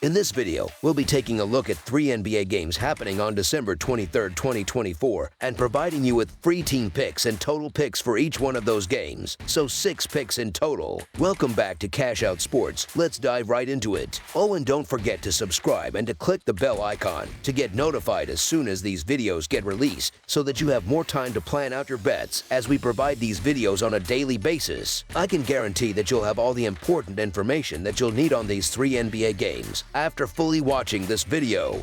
In this video, we'll be taking a look at 3 NBA games happening on December 23, 2024, and providing you with free team picks and total picks for each one of those games, so 6 picks in total. Welcome back to Cash Out Sports. Let's dive right into it. Oh, and don't forget to subscribe and to click the bell icon to get notified as soon as these videos get released, so that you have more time to plan out your bets as we provide these videos on a daily basis. I can guarantee that you'll have all the important information that you'll need on these 3 NBA games after fully watching this video.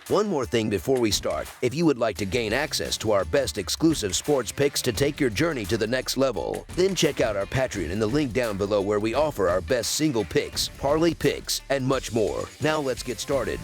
One more thing before we start: if you would like to gain access to our best exclusive sports picks to take your journey to the next level, then check out our Patreon in the link down below, where we offer our best single picks, parlay picks, and much more. Now let's get started.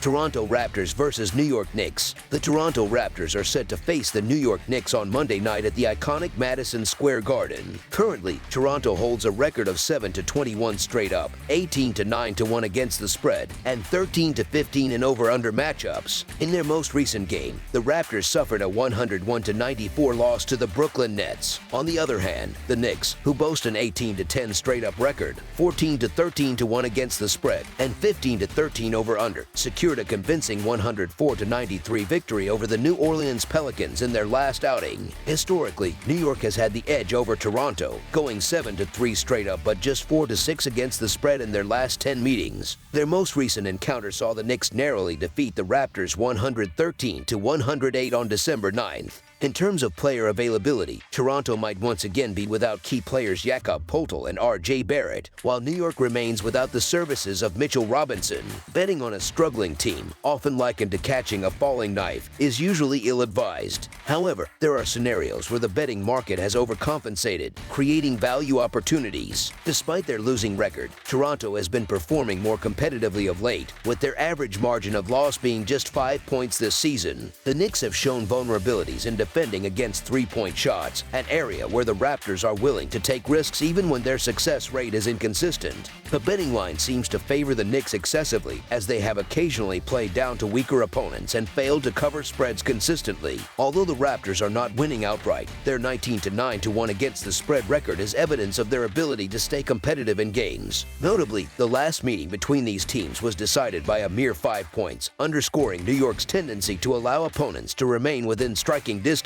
Toronto Raptors versus New York Knicks. The Toronto Raptors are set to face the New York Knicks on Monday night at the iconic Madison Square Garden. Currently, Toronto holds a record of 7-21 straight up, 18-9-1 against the spread, and 13-15 in over-under matchups. In their most recent game, the Raptors suffered a 101-94 loss to the Brooklyn Nets. On the other hand, the Knicks, who boast an 18-10 straight up record, 14-13-1 against the spread, and 15-13 over-under, secured a convincing 104-93 victory over the New Orleans Pelicans in their last outing. Historically, New York has had the edge over Toronto, going 7-3 straight up but just 4-6 against the spread in their last 10 meetings. Their most recent encounter saw the Knicks narrowly defeat the Raptors 113-108 on December 9th. In terms of player availability, Toronto might once again be without key players Jakob Poeltl and R.J. Barrett, while New York remains without the services of Mitchell Robinson. Betting on a struggling team, often likened to catching a falling knife, is usually ill-advised. However, there are scenarios where the betting market has overcompensated, creating value opportunities. Despite their losing record, Toronto has been performing more competitively of late, with their average margin of loss being just 5 points this season. The Knicks have shown vulnerabilities in defending against three-point shots, an area where the Raptors are willing to take risks even when their success rate is inconsistent. The betting line seems to favor the Knicks excessively, as they have occasionally played down to weaker opponents and failed to cover spreads consistently. Although the Raptors are not winning outright, their 19-9-1 against the spread record is evidence of their ability to stay competitive in games. Notably, the last meeting between these teams was decided by a mere 5 points, underscoring New York's tendency to allow opponents to remain within striking distance.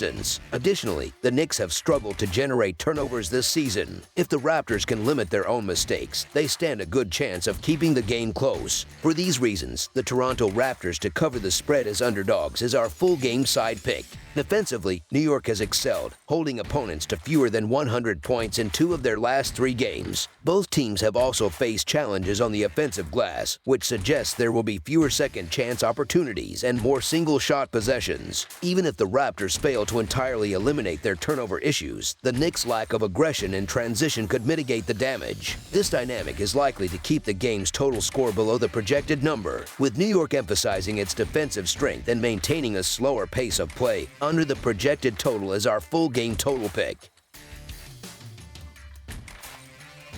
Additionally, the Knicks have struggled to generate turnovers this season. If the Raptors can limit their own mistakes, they stand a good chance of keeping the game close. For these reasons, the Toronto Raptors to cover the spread as underdogs is our full game side pick. Defensively, New York has excelled, holding opponents to fewer than 100 points in 2 of their last 3 games. Both teams have also faced challenges on the offensive glass, which suggests there will be fewer second-chance opportunities and more single-shot possessions. Even if the Raptors fail to entirely eliminate their turnover issues, the Knicks' lack of aggression in transition could mitigate the damage. This dynamic is likely to keep the game's total score below the projected number, with New York emphasizing its defensive strength and maintaining a slower pace of play under the projected total as our full game total pick.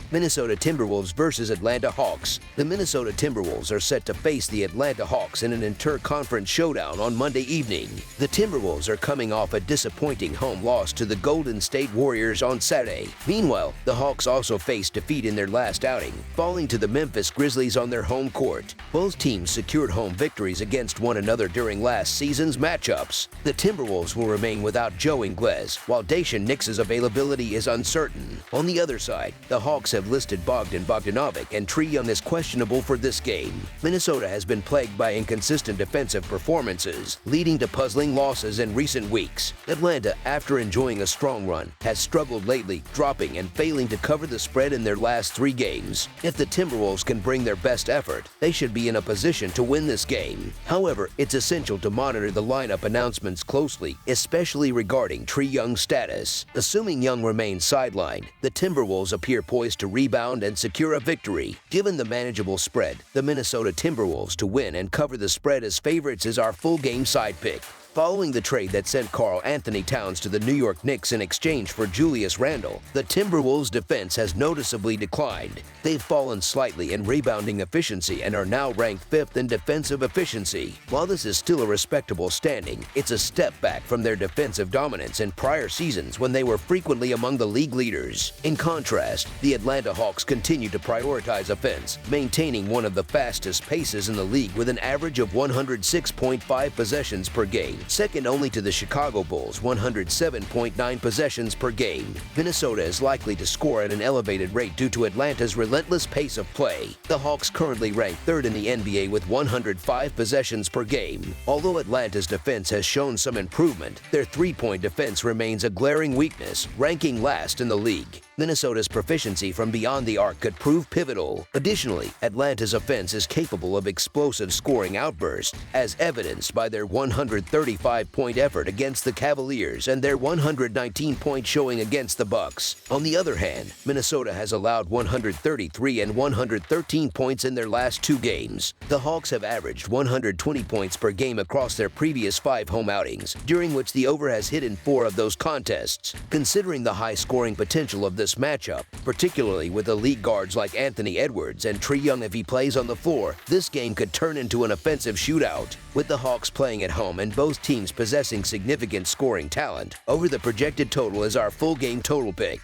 Minnesota Timberwolves versus Atlanta Hawks. The Minnesota Timberwolves are set to face the Atlanta Hawks in an inter-conference showdown on Monday evening. The Timberwolves are coming off a disappointing home loss to the Golden State Warriors on Saturday. Meanwhile, the Hawks also faced defeat in their last outing, falling to the Memphis Grizzlies on their home court. Both teams secured home victories against one another during last season's matchups. The Timberwolves will remain without Joe Ingles, while Daishen Nix's availability is uncertain. On the other side, the Hawks have listed Bogdan Bogdanovic and Trae Young as questionable for this game. Minnesota has been plagued by inconsistent defensive performances, leading to puzzling losses in recent weeks. Atlanta, after enjoying a strong run, has struggled lately, dropping and failing to cover the spread in their last 3 games. If the Timberwolves can bring their best effort, they should be in a position to win this game. However, it's essential to monitor the lineup announcements closely, especially regarding Trae Young's status. Assuming Young remains sidelined, the Timberwolves appear poised to rebound and secure a victory. Given the manageable spread, the Minnesota Timberwolves to win and cover the spread as favorites is our full game side pick. Following the trade that sent Karl Anthony Towns to the New York Knicks in exchange for Julius Randle, the Timberwolves' defense has noticeably declined. They've fallen slightly in rebounding efficiency and are now ranked 5th in defensive efficiency. While this is still a respectable standing, it's a step back from their defensive dominance in prior seasons when they were frequently among the league leaders. In contrast, the Atlanta Hawks continue to prioritize offense, maintaining one of the fastest paces in the league with an average of 106.5 possessions per game, second only to the Chicago Bulls' 107.9 possessions per game. Minnesota is likely to score at an elevated rate due to Atlanta's relentless pace of play. The Hawks currently rank 3rd in the NBA with 105 possessions per game. Although Atlanta's defense has shown some improvement, their three-point defense remains a glaring weakness, ranking last in the league. Minnesota's proficiency from beyond the arc could prove pivotal. Additionally, Atlanta's offense is capable of explosive scoring outbursts, as evidenced by their 135-point effort against the Cavaliers and their 119-point showing against the Bucks. On the other hand, Minnesota has allowed 133 and 113 points in their last 2 games. The Hawks have averaged 120 points per game across their previous 5 home outings, during which the over has hit in 4 of those contests. Considering the high-scoring potential of this matchup, particularly with elite guards like Anthony Edwards and Trae Young if he plays on the floor, this game could turn into an offensive shootout. With the Hawks playing at home and both teams possessing significant scoring talent, over the projected total is our full game total pick.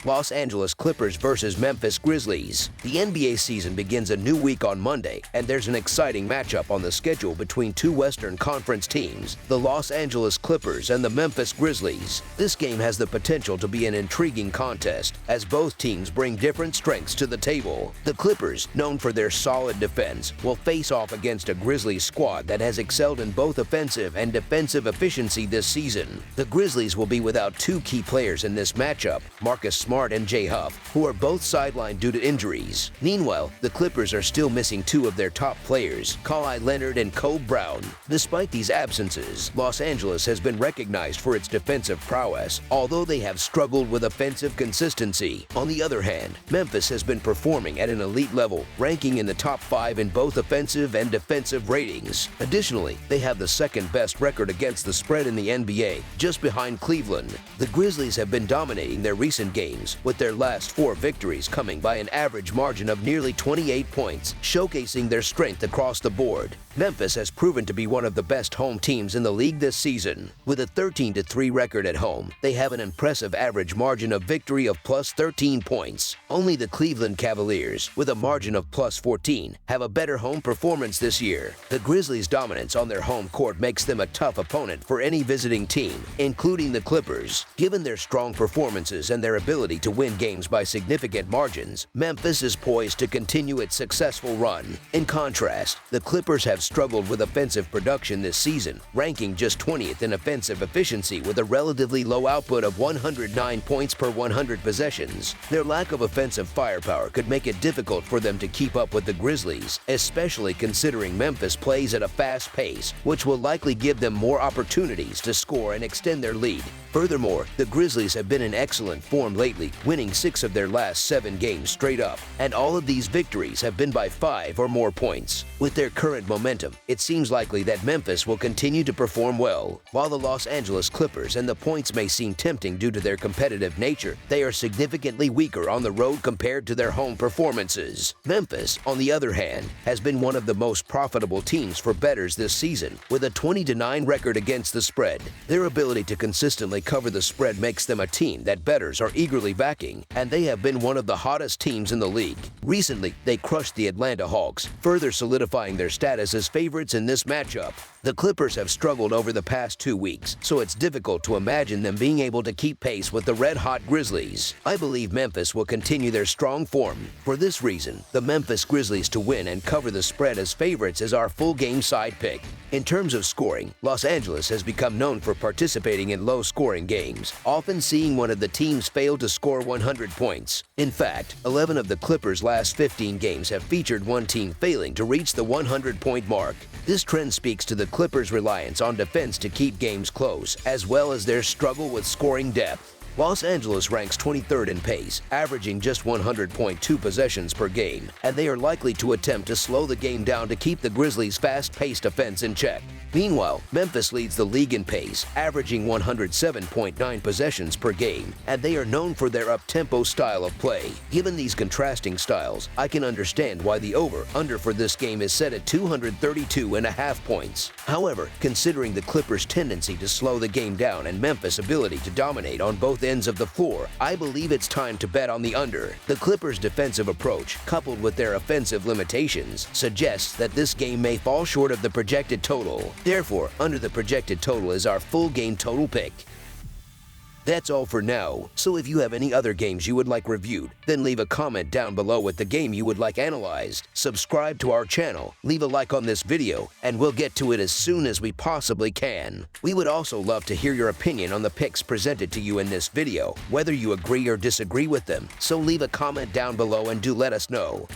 Los Angeles Clippers versus Memphis Grizzlies. The NBA season begins a new week on Monday, and there's an exciting matchup on the schedule between 2 Western Conference teams, the Los Angeles Clippers and the Memphis Grizzlies. This game has the potential to be an intriguing contest, as both teams bring different strengths to the table. The Clippers, known for their solid defense, will face off against a Grizzlies squad that has excelled in both offensive and defensive efficiency this season. The Grizzlies will be without 2 key players in this matchup, Marcus Smart and Jay Huff, who are both sidelined due to injuries. Meanwhile, the Clippers are still missing 2 of their top players, Kawhi Leonard and Kobe Brown. Despite these absences, Los Angeles has been recognized for its defensive prowess, although they have struggled with offensive consistency. On the other hand, Memphis has been performing at an elite level, ranking in the top 5 in both offensive and defensive ratings. Additionally, they have the 2nd best record against the spread in the NBA, just behind Cleveland. The Grizzlies have been dominating their recent games, with their last 4 victories coming by an average margin of nearly 28 points, showcasing their strength across the board. Memphis has proven to be one of the best home teams in the league this season. With a 13-3 record at home, they have an impressive average margin of victory of plus 13 points. Only the Cleveland Cavaliers, with a margin of plus 14, have a better home performance this year. The Grizzlies' dominance on their home court makes them a tough opponent for any visiting team, including the Clippers. Given their strong performances and their ability to win games by significant margins, Memphis is poised to continue its successful run. In contrast, the Clippers have struggled with offensive production this season, ranking just 20th in offensive efficiency with a relatively low output of 109 points per 100 possessions. Their lack of offensive firepower could make it difficult for them to keep up with the Grizzlies, especially considering Memphis plays at a fast pace, which will likely give them more opportunities to score and extend their lead. Furthermore, the Grizzlies have been in excellent form lately, winning 6 of their last 7 games straight up, and all of these victories have been by 5 or more points. With their current momentum, it seems likely that Memphis will continue to perform well. While the Los Angeles Clippers and the points may seem tempting due to their competitive nature, they are significantly weaker on the road compared to their home performances. Memphis, on the other hand, has been one of the most profitable teams for bettors this season, with a 20-9 record against the spread. Their ability to consistently cover the spread makes them a team that bettors are eagerly backing, and they have been one of the hottest teams in the league. Recently, they crushed the Atlanta Hawks, further solidifying their status as favorites in this matchup. The Clippers have struggled over the past 2 weeks, so it's difficult to imagine them being able to keep pace with the red-hot Grizzlies. I believe Memphis will continue their strong form. For this reason, the Memphis Grizzlies to win and cover the spread as favorites is our full-game side pick. In terms of scoring, Los Angeles has become known for participating in low-scoring games, often seeing one of the teams fail to score 100 points. In fact, 11 of the Clippers' last 15 games have featured one team failing to reach the 100-point mark. This trend speaks to the Clippers' reliance on defense to keep games close, as well as their struggle with scoring depth. Los Angeles ranks 23rd in pace, averaging just 100.2 possessions per game, and they are likely to attempt to slow the game down to keep the Grizzlies' fast-paced offense in check. Meanwhile, Memphis leads the league in pace, averaging 107.9 possessions per game, and they are known for their up-tempo style of play. Given these contrasting styles, I can understand why the over-under for this game is set at 232.5 points. However, considering the Clippers' tendency to slow the game down and Memphis' ability to dominate on both ends of the floor, I believe it's time to bet on the under. The Clippers' defensive approach, coupled with their offensive limitations, suggests that this game may fall short of the projected total. Therefore, under the projected total is our full game total pick. That's all for now, so if you have any other games you would like reviewed, then leave a comment down below with the game you would like analyzed. Subscribe to our channel, leave a like on this video, and we'll get to it as soon as we possibly can. We would also love to hear your opinion on the picks presented to you in this video, whether you agree or disagree with them, so leave a comment down below and do let us know.